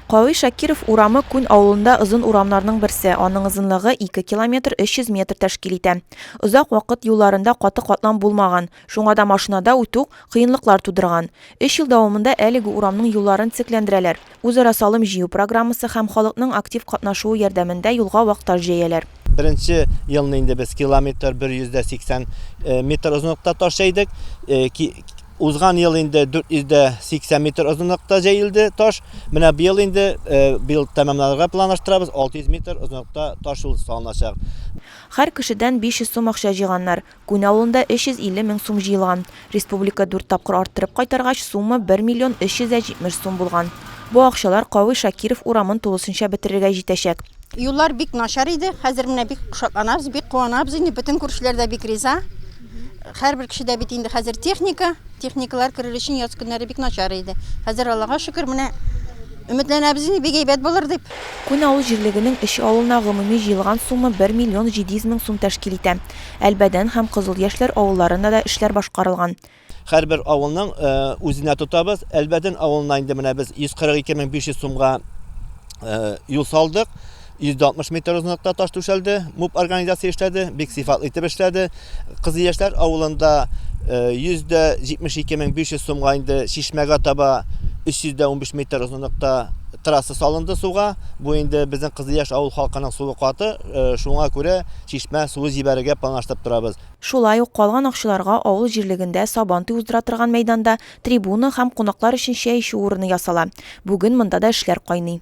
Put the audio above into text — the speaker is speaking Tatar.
Кавый Шакиров урамы Күн авылында озын урамнарның берсе, аның озынлыгы 2 км 300 метр тәшкил итә. Озак вакыт юлларында каты катлам булмаган, шуңа да машинада үтү кыенлыклар тудырган. 3 ел дәвамында әлеге урамның юлларын цикләндерәләр. Үзара салым җыю программасы һәм халыкның актив катнашуы ярдәмендә юлга вакытташ җәяләр. Birinci yılında indi biz kilometr 180 metr uzunlukta taşıydık. Uzgan yıl indi 480 metr uzunlukta jayıldı taş. Mine bir yıl indi bir yıl tamamlanırga planlaştırabız. 600 metr uzunlukta taş yolu salınacak. Һәр кешедән 500 сум акча җыйганнар. Күн авылында 350 мең сум җыелган. Республика 4 тапкыр арттырып кайтаргач, сумма 1 миллион 370 сум булган. Бу акчалар Кавый Шакиров урамын тулысынча бетерергә җитәчәк. Юллар бик начар иде. Хәзер менә бик шатланабыз, бик куанабыз. Инде бөтен күршеләр дә бик риза. Һәрбер кешедә бит инде хәзер техникалар керер өчен яз көннәре бик начар иде. Хәзер Аллага шөкер, менә өметләнәбез, инде бик әйбәт булыр дип. Күн авыл җирлегенең эш авылына гомуми җыелган сумма 1 миллион 700 мең сум тәшкил итә. Әлбәдән һәм Кызыл яшьләр авылларында да эшләр башкарылган. Һәрбер авылның үзенә тотабыз. Әлбәдән авылына инде менә без 142 500 сумга юл салдык. 160 метр uzunlukta taş düşeldi. MUP organizasyon işledi. Bik sifatlı itib işledi. Kızıl Yaşlar avulunda 172 500 sumga indi. Şişmege taba 315 metr uzunlukta trası salındı suğa. Bu indi bizim Kızıl Yaş avul halkının suyu katı. Şuna göre şişme suyu jibərigə planlaştırıb durabız. Шулай ук калган акчаларга авыл җирлегендә Сабантуй уздыра торган мәйданда трибуна һәм кунаклар өчен чәй эчү урыны ясала. Бүген монда да эшләр кайный.